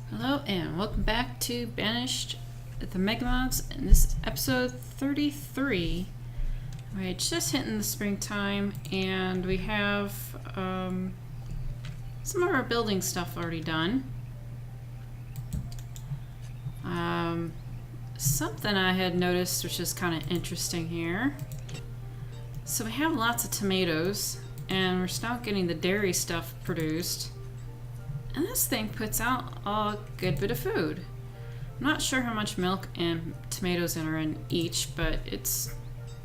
Hello and welcome back to Banished, the Megamods, and this is episode 33. We're just hitting the springtime and we have some of our building stuff already done. Something I had noticed which is kind of interesting here. So we have lots of tomatoes and we're still getting the dairy stuff produced. And this thing puts out a good bit of food. I'm not sure how much milk and tomatoes are in each, but it's,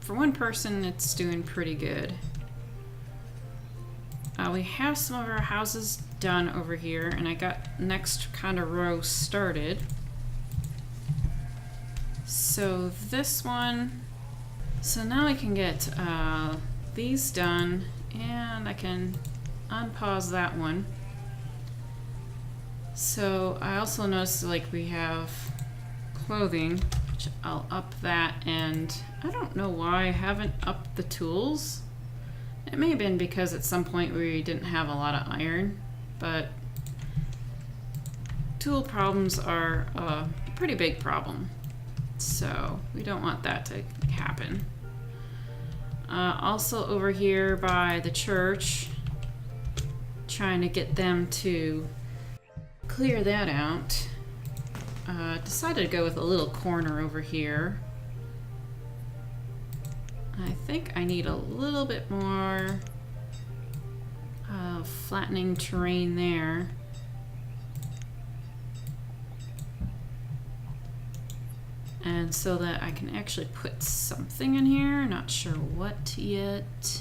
for one person, it's doing pretty good. We have some of our houses done over here, and I got next kind of row started. So this one, so now I can get these done, and I can unpause that one. So I also noticed like we have clothing, which I'll up that, and I don't know why I haven't upped the tools. It may have been because at some point we didn't have a lot of iron, but tool problems are a pretty big problem. So we don't want that to happen. Also over here by the church, trying to get them to clear that out. Decided to go with a little corner over here. I think I need a little bit more flattening terrain there. And so that I can actually put something in here. Not sure what yet.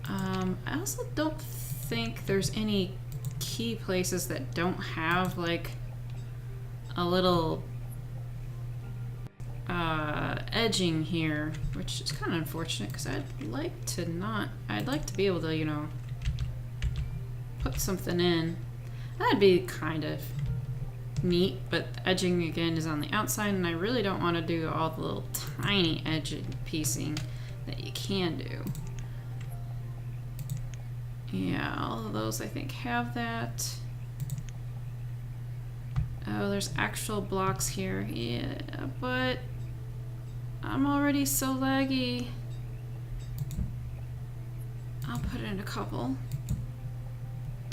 I also don't think there's any key places that don't have like a little edging here, which is kind of unfortunate because I'd like to be able to, you know, put something in. That'd be kind of neat, but the edging again is on the outside, and I really don't want to do all the little tiny edging piecing that you can do. Yeah, all of those I think have that. Oh, there's actual blocks here. Yeah, but I'm already so laggy. I'll put in a couple.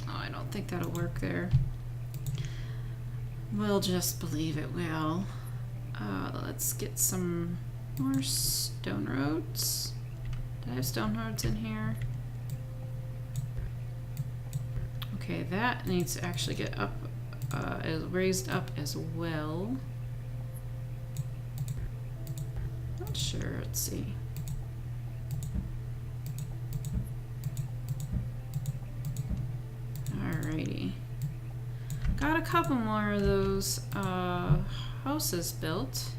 Oh, I don't think that'll work there. We'll just believe it will. Let's get some more stone roads. Did I have stone roads in here? Okay, that needs to actually get up, raised up as well. Not sure, let's see. Alrighty. Got a couple more of those houses built.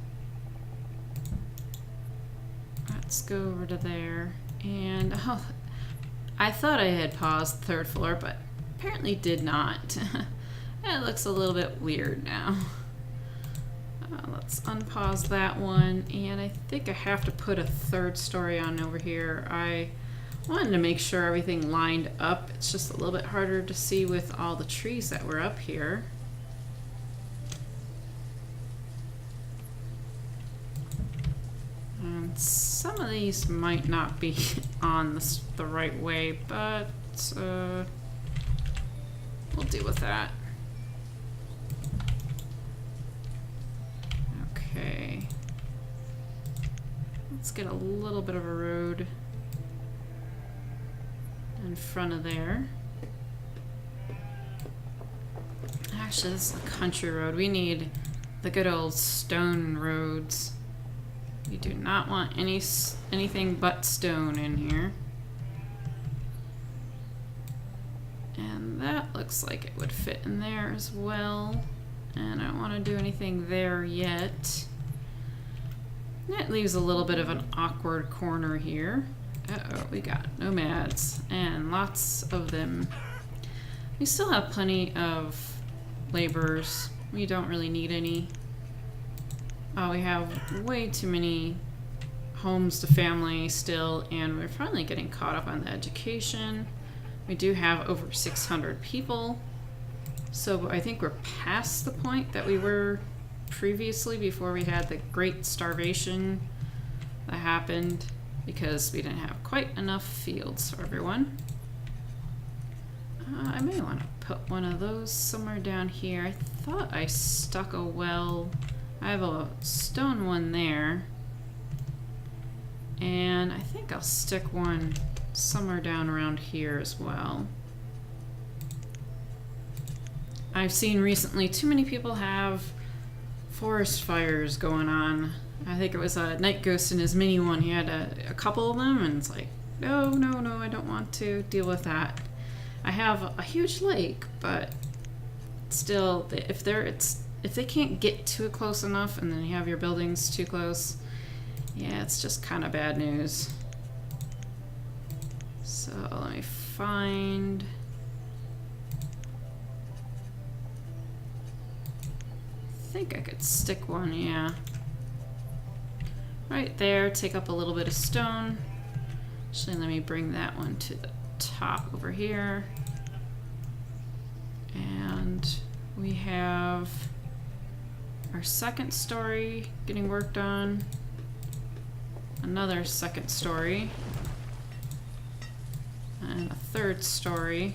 Let's go over to there. And, oh, I thought I had paused the third floor, but apparently did not. It looks a little bit weird now. Let's unpause that one, and I think I have to put a third story on over here. I wanted to make sure everything lined up. It's just a little bit harder to see with all the trees that were up here. And some of these might not be on the right way, but we'll deal with that. Okay. Let's get a little bit of a road in front of there. Actually, this is a country road. We need the good old stone roads. We do not want anything but stone in here. And that looks like it would fit in there as well. And I don't want to do anything there yet. That leaves a little bit of an awkward corner here. Uh-oh, we got nomads, and lots of them. We still have plenty of laborers. We don't really need any. We have way too many homes to family still, and we're finally getting caught up on the education. We do have over 600 people. So I think we're past the point that we were previously before we had the great starvation that happened because we didn't have quite enough fields for everyone. I may want to put one of those somewhere down here. I thought I stuck a well. I have a stone one there. And I think I'll stick one somewhere down around here as well. I've seen recently too many people have forest fires going on. I think it was a Night Ghost in his mini one. He had a couple of them, and it's like, no, no, no, I don't want to deal with that. I have a huge lake, but still, if they can't get too close enough, and then you have your buildings too close, yeah, it's just kind of bad news. So let me find. I think I could stick one, yeah. Right there, take up a little bit of stone. Actually, let me bring that one to the top over here. And we have our second story getting worked on. Another second story. And a third story.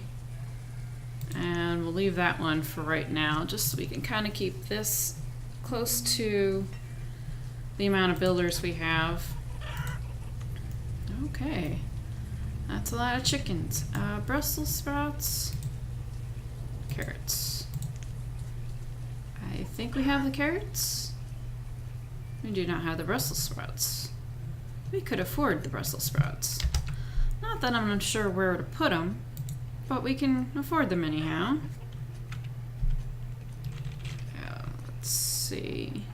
And we'll leave that one for right now, just so we can kind of keep this close to the amount of builders we have. Okay, that's a lot of chickens. Brussels sprouts, carrots. I think we have the carrots. We do not have the Brussels sprouts. We could afford the Brussels sprouts. Not that I'm sure where to put them, but we can afford them anyhow. Let's see.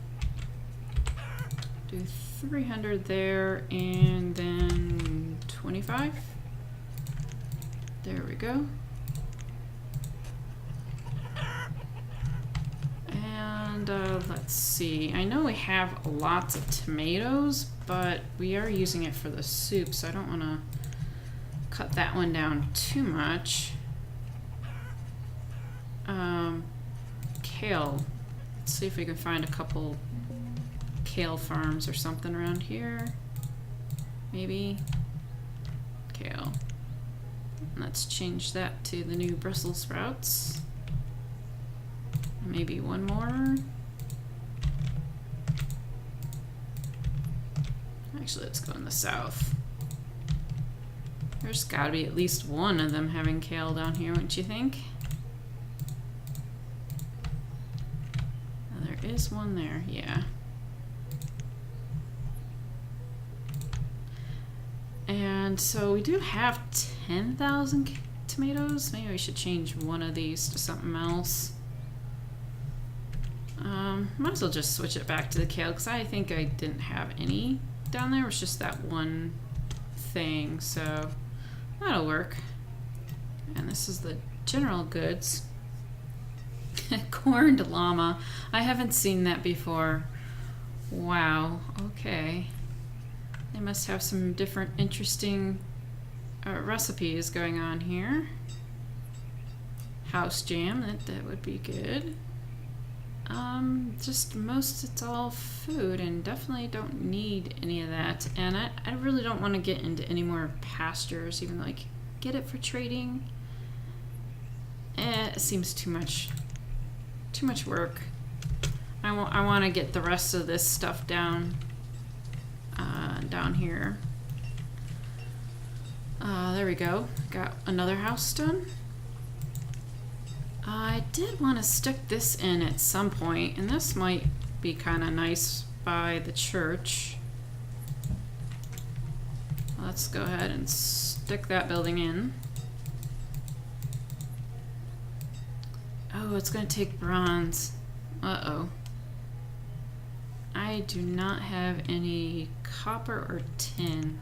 Do 300 there and then 25. There we go. And let's see. I know we have lots of tomatoes, but we are using it for the soup, so I don't want to cut that one down too much. Kale. Let's see if we can find a couple kale farms or something around here. Maybe. Kale. Let's change that to the new Brussels sprouts. Maybe one more. Actually, let's go in the south. There's gotta be at least one of them having kale down here, wouldn't you think? Oh, there is one there, yeah. And so we do have 10,000 tomatoes. Maybe we should change one of these to something else. Might as well just switch it back to the kale, because I think I didn't have any down there. It was just that one thing, so that'll work. And this is the general goods. Corned llama. I haven't seen that before. Wow, okay. They must have some different interesting recipes going on here. House jam, that would be good. Just it's all food, and definitely don't need any of that. And I really don't want to get into any more pastures, even though I could get it for trading. It seems too much work. I want to get the rest of this stuff down here. There we go. Got another house done. I did want to stick this in at some point, and this might be kind of nice by the church. Let's go ahead and stick that building in. Oh, it's going to take bronze. Uh-oh. I do not have any copper or tin.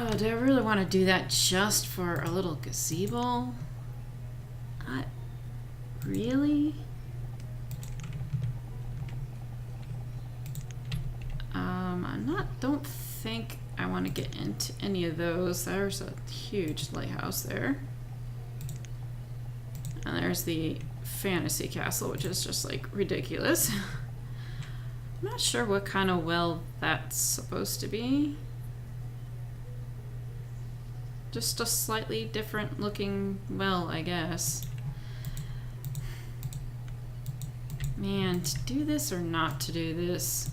Oh, do I really want to do that just for a little gazebo? Really? Don't think I want to get into any of those. There's a huge lighthouse there. there's the fantasy castle, which is just like ridiculous. I'm not sure what kind of well that's supposed to be. Just a slightly different looking well, I guess. Man, to do this or not to do this?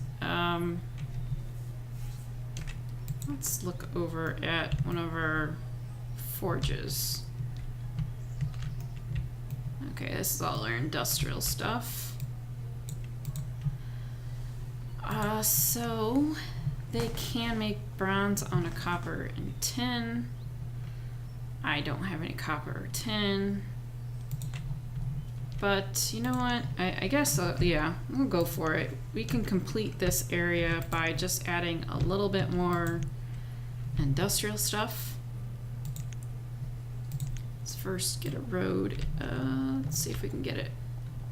Let's look over at one of our forges. Okay, this is all our industrial stuff. So they can make bronze on a copper and tin. I don't have any copper or tin. But you know what? I guess, yeah, we'll go for it. We can complete this area by just adding a little bit more industrial stuff. Let's first get a road. Let's see if we can get it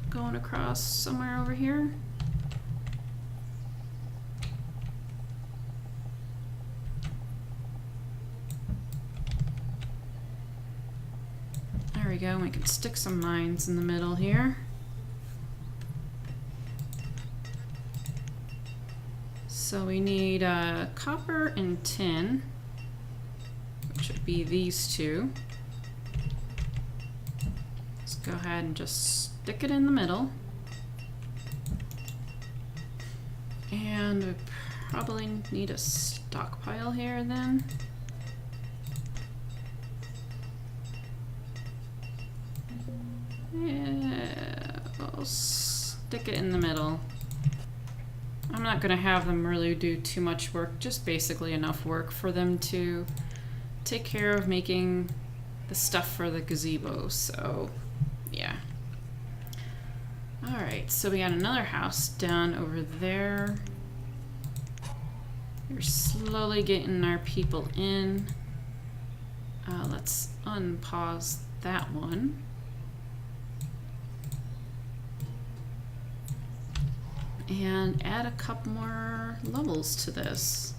going across somewhere over here. There we go. We can stick some mines in the middle here. So we need copper and tin, which would be these two. Let's go ahead and just stick it in the middle. And we probably need a stockpile here then. Yeah, we'll stick it in the middle. I'm not going to have them really do too much work, just basically enough work for them to take care of making the stuff for the gazebo, so yeah. Alright, so we got another house down over there. We're slowly getting our people in. Let's unpause that one. And add a couple more levels to this.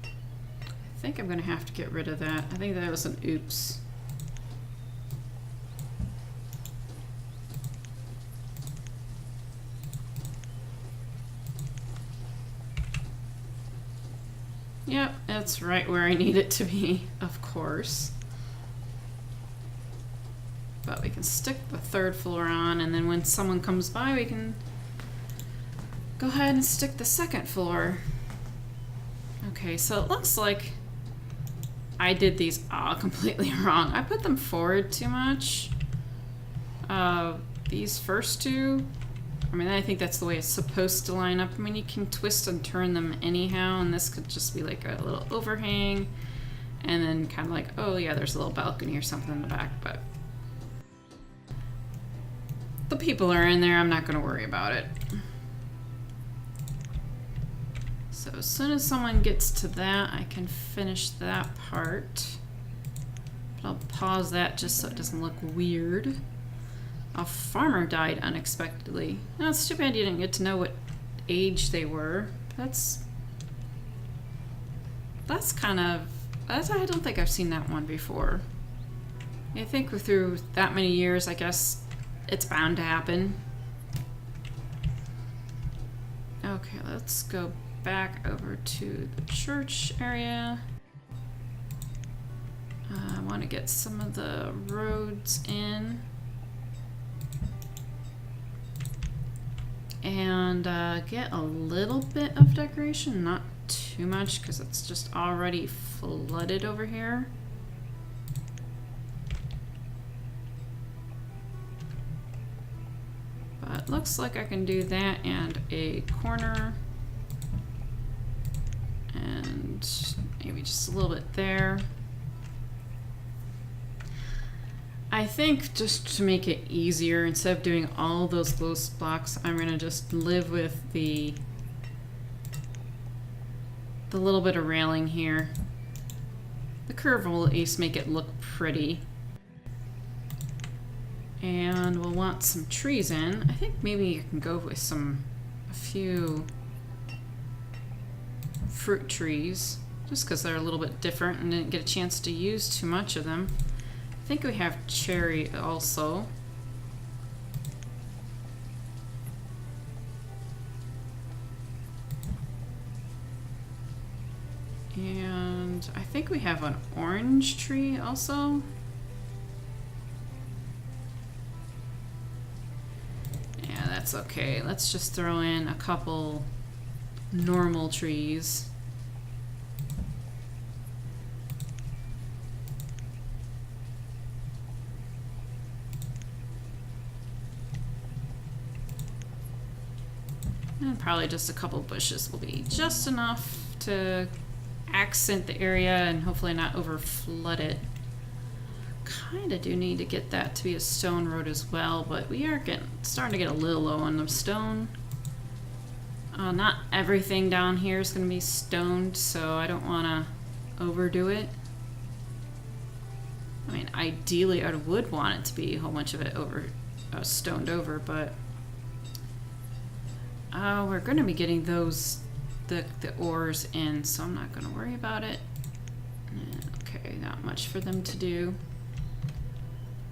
I think I'm gonna have to get rid of that. I think that was an oops. Yep, that's right where I need it to be, of course. But we can stick the third floor on, and then when someone comes by, we can go ahead and stick the second floor. Okay, so it looks like I did these all completely wrong. I put them forward too much. These first two, I mean, I think that's the way it's supposed to line up. I mean, you can twist and turn them anyhow, and this could just be like a little overhang, and then kind of like, oh yeah, there's a little balcony or something in the back, but the people are in there, I'm not going to worry about it. So as soon as someone gets to that, I can finish that part. But I'll pause that just so it doesn't look weird. A farmer died unexpectedly. Oh, it's too bad you didn't get to know what age they were. That's kind of... I don't think I've seen that one before. I think through that many years, I guess it's bound to happen. Okay, let's go back over to the church area. I want to get some of the roads in. And get a little bit of decoration, not too much because it's just already flooded over here. But looks like I can do that and a corner. And maybe just a little bit there. I think just to make it easier, instead of doing all those close blocks, I'm gonna just live with the little bit of railing here. The curve will at least make it look pretty. And we'll want some trees in. I think maybe you can go with a few fruit trees, just because they're a little bit different and didn't get a chance to use too much of them. I think we have cherry also. And I think we have an orange tree also. Yeah, that's okay. Let's just throw in a couple normal trees. And probably just a couple bushes will be just enough to accent the area and hopefully not over flood it. Kind of do need to get that to be a stone road as well, but we are starting to get a little low on the stone. Not everything down here is going to be stoned, so I don't want to overdo it. I mean, ideally I would want it to be a whole bunch of it stoned over, but we're going to be getting those the ores in, so I'm not going to worry about it. Okay, not much for them to do.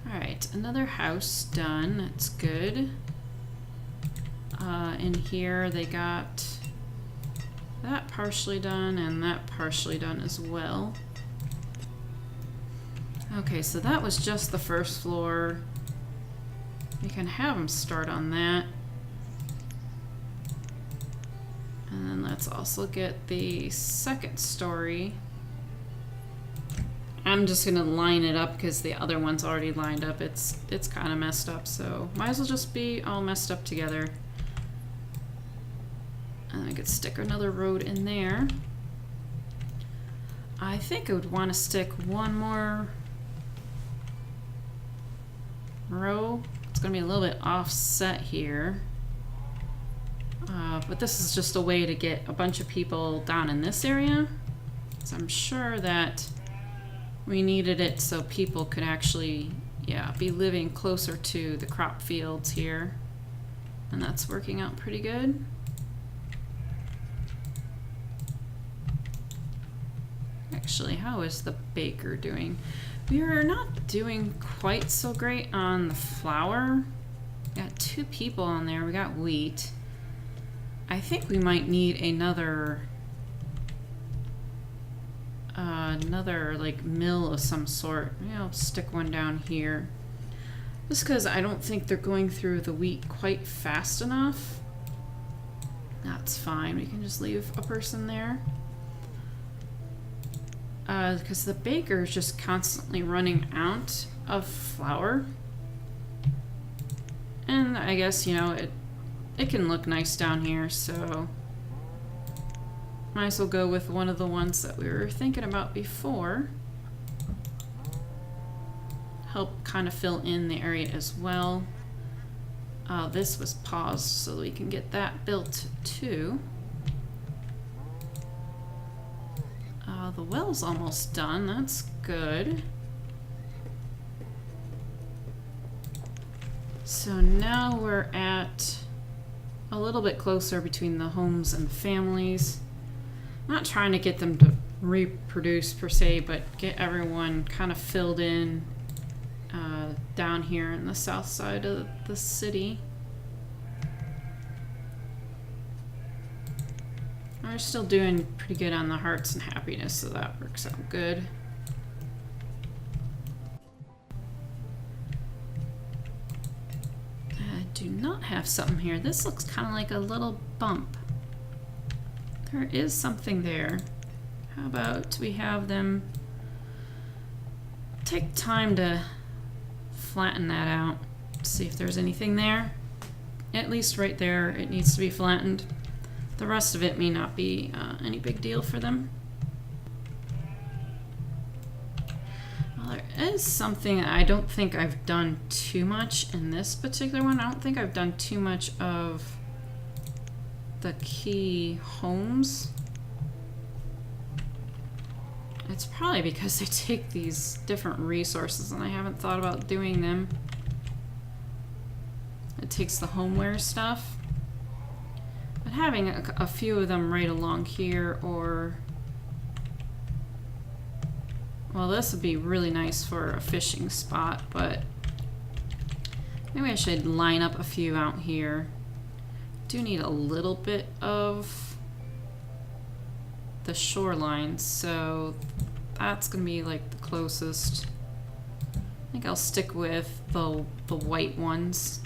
Alright, another house done. That's good. In here they got that partially done and that partially done as well. Okay, so that was just the first floor. We can have them start on that. And then let's also get the second story. I'm just gonna line it up because the other one's already lined up. It's kind of messed up, so might as well just be all messed up together. And I could stick another road in there. I think I would want to stick one more row. It's gonna be a little bit offset here. But this is just a way to get a bunch of people down in this area. So I'm sure that we needed it so people could actually, yeah, be living closer to the crop fields here. And that's working out pretty good. Actually, how is the baker doing? We are not doing quite so great on the flour. We got 2 people on there. We got wheat. I think we might need another like mill of some sort. Maybe I'll stick one down here. Just because I don't think they're going through the wheat quite fast enough. That's fine. We can just leave a person there. Because the baker is just constantly running out of flour. And I guess, you know, it can look nice down here, so might as well go with one of the ones that we were thinking about before. Help kind of fill in the area as well. This was paused so that we can get that built too. The well's almost done. That's good. So now we're at a little bit closer between the homes and the families. Not trying to get them to reproduce per se, but get everyone kind of filled in down here in the south side of the city. We're still doing pretty good on the hearts and happiness, so that works out good. I do not have something here. This looks kind of like a little bump. There is something there. How about we have them take time to flatten that out, see if there's anything there. At least right there, it needs to be flattened. The rest of it may not be any big deal for them. Well, there is something I don't think I've done too much in this particular one. I don't think I've done too much of the key homes. It's probably because they take these different resources and I haven't thought about doing them. It takes the homeware stuff. But having a few of them right along here or Well, this would be really nice for a fishing spot, but maybe I should line up a few out here. Do need a little bit of the shoreline, so that's gonna be like the closest. I think I'll stick with the white ones.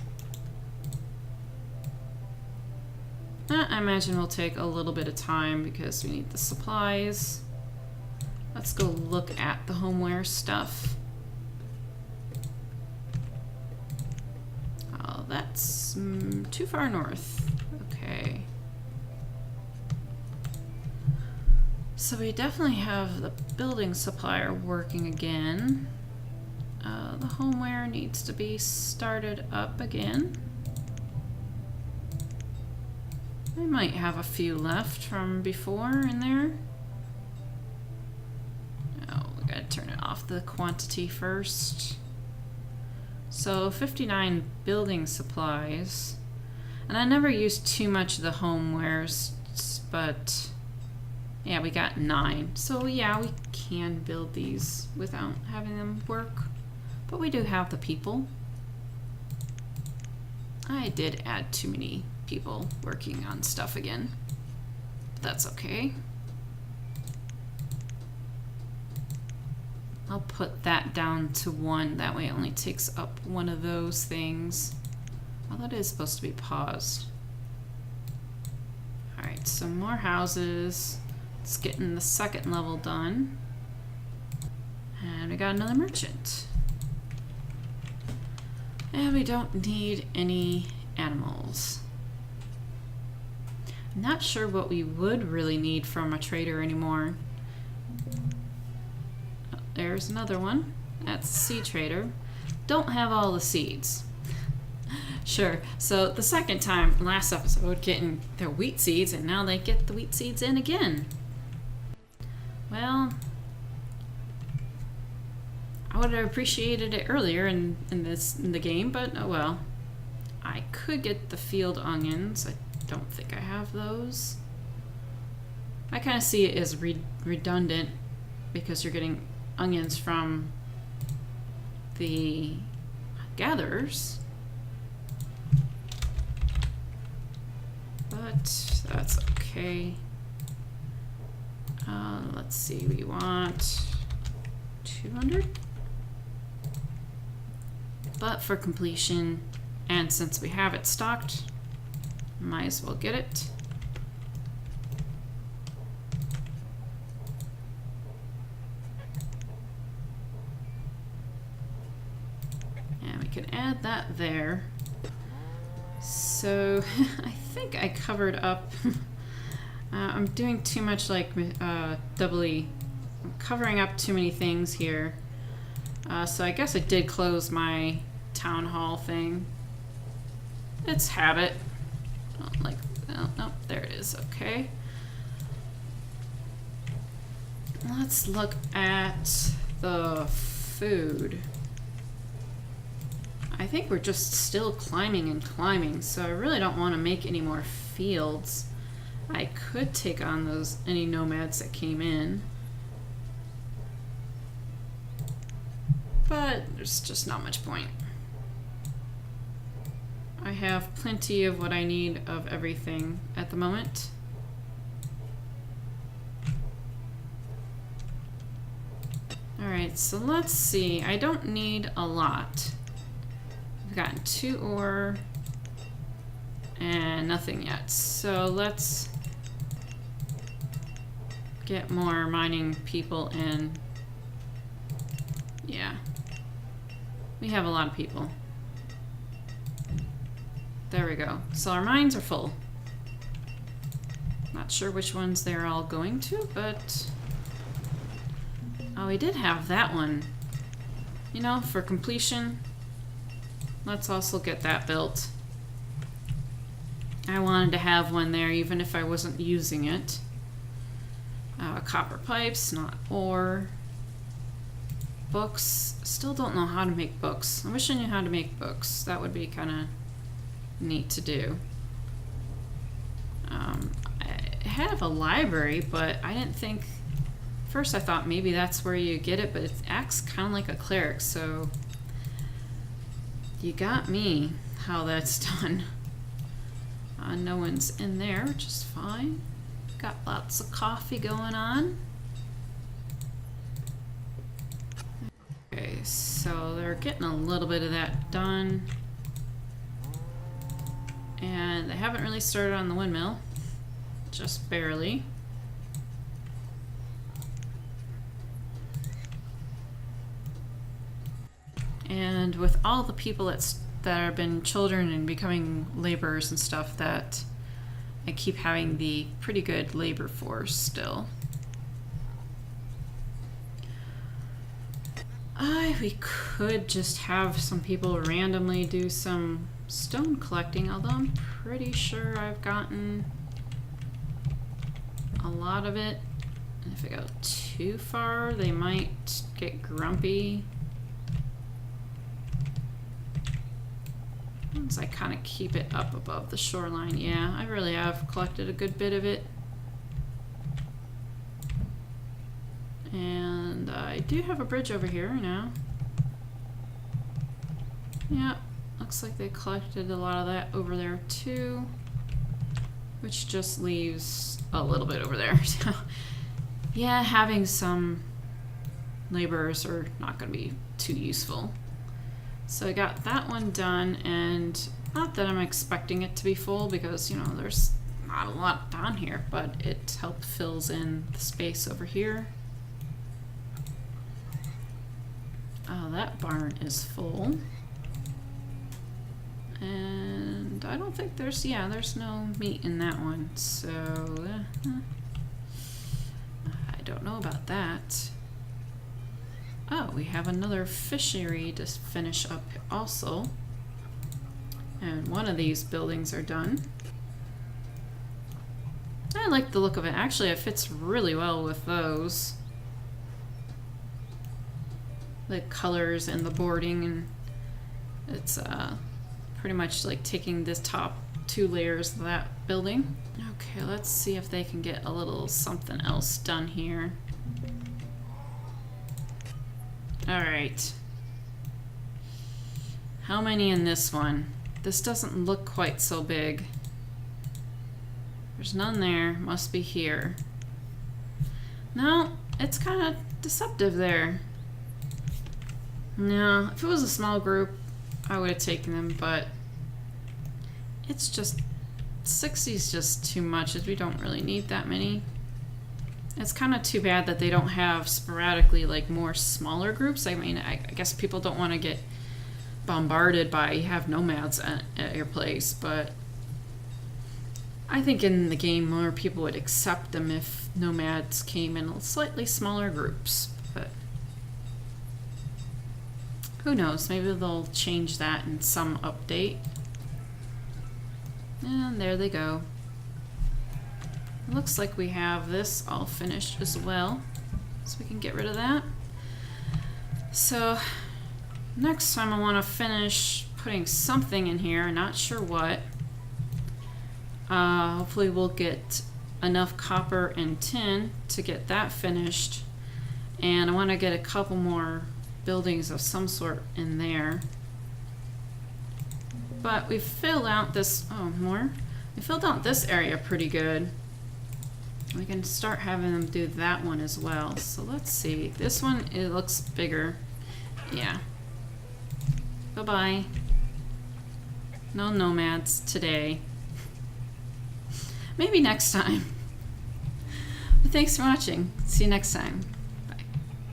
I imagine we'll take a little bit of time because we need the supplies. Let's go look at the homeware stuff. Oh, that's too far north. Okay. So we definitely have the building supplier working again. The homeware needs to be started up again. I might have a few left from before in there. Oh, we gotta turn it off the quantity first. So 59 building supplies. And I never used too much of the homewares, but yeah, we got 9. So yeah, we can build these without having them work. But we do have the people. I did add too many people working on stuff again. But that's okay. I'll put that down to 1. That way it only takes up one of those things. Oh, that is supposed to be paused. Alright, so more houses. Let's get in the second level done. And we got another merchant. And we don't need any animals. I'm not sure what we would really need from a trader anymore. Oh, there's another one. That's a seed trader. Don't have all the seeds. Sure, so the second time, last episode, getting their wheat seeds, and now they get the wheat seeds in again. Well, I would have appreciated it earlier in the game, but oh well. I could get the field onions. I don't think I have those. I kind of see it as redundant because you're getting onions from the gatherers. But that's okay. Let's see, we want 200? But for completion, and since we have it stocked, might as well get it. And we can add that there. So I think I covered up. I'm doing too much like doubly. I'm covering up too many things here. So I guess I did close my town hall thing. It's habit. Oh, like, oh, no, there it is. Okay. Let's look at the food. I think we're just still climbing and climbing, so I really don't want to make any more fields. I could take on any nomads that came in, but there's just not much point. I have plenty of what I need of everything at the moment. Alright, so let's see. I don't need a lot. We've gotten 2 ore and nothing yet. So let's get more mining people in. Yeah. We have a lot of people. There we go. So our mines are full. Not sure which ones they're all going to, but... Oh, we did have that one. You know, for completion, let's also get that built. I wanted to have one there even if I wasn't using it. Copper pipes, not ore. Books. Still don't know how to make books. I wish I knew how to make books. That would be kind of neat to do. I have a library, but I didn't think First I thought maybe that's where you get it, but it acts kind of like a cleric, so you got me how that's done. No one's in there, which is fine. Got lots of coffee going on. Okay, so they're getting a little bit of that done. And they haven't really started on the windmill, just barely. And with all the people that have been children and becoming laborers and stuff, that I keep having the pretty good labor force still. We could just have some people randomly do some stone collecting, although I'm pretty sure I've gotten a lot of it. And if I go too far, they might get grumpy. Once I kind of keep it up above the shoreline, yeah, I really have collected a good bit of it. And I do have a bridge over here now. Yeah, looks like they collected a lot of that over there too, which just leaves a little bit over there. So yeah, having some laborers are not going to be too useful. So I got that one done, and not that I'm expecting it to be full because, you know, there's not a lot down here, but it helps fills in the space over here. Oh, that barn is full. And I don't think there's, yeah, there's no meat in that one, so I don't know about that. Oh, we have another fishery to finish up also. And one of these buildings are done. I like the look of it. Actually, it fits really well with those. The colors and the boarding, and it's pretty much like taking this top 2 layers of that building. Okay, let's see if they can get a little something else done here. Alright. How many in this one? This doesn't look quite so big. There's none there. Must be here. No, it's kind of deceptive there. No, if it was a small group, I would have taken them, but it's just 60 is just too much, as we don't really need that many. It's kind of too bad that they don't have sporadically like more smaller groups. I mean, I guess people don't want to get bombarded by have nomads at your place, but I think in the game more people would accept them if nomads came in slightly smaller groups. But who knows, maybe they'll change that in some update. And there they go. Looks like we have this all finished as well, so we can get rid of that. So next time I want to finish putting something in here, not sure what. Hopefully we'll get enough copper and tin to get that finished, and I want to get a couple more buildings of some sort in there. But we filled out this, we filled out this area pretty good. We can start having them do that one as well. So let's see. This one, it looks bigger. Yeah. Bye-bye. No nomads today. Maybe next time. But thanks for watching. See you next time.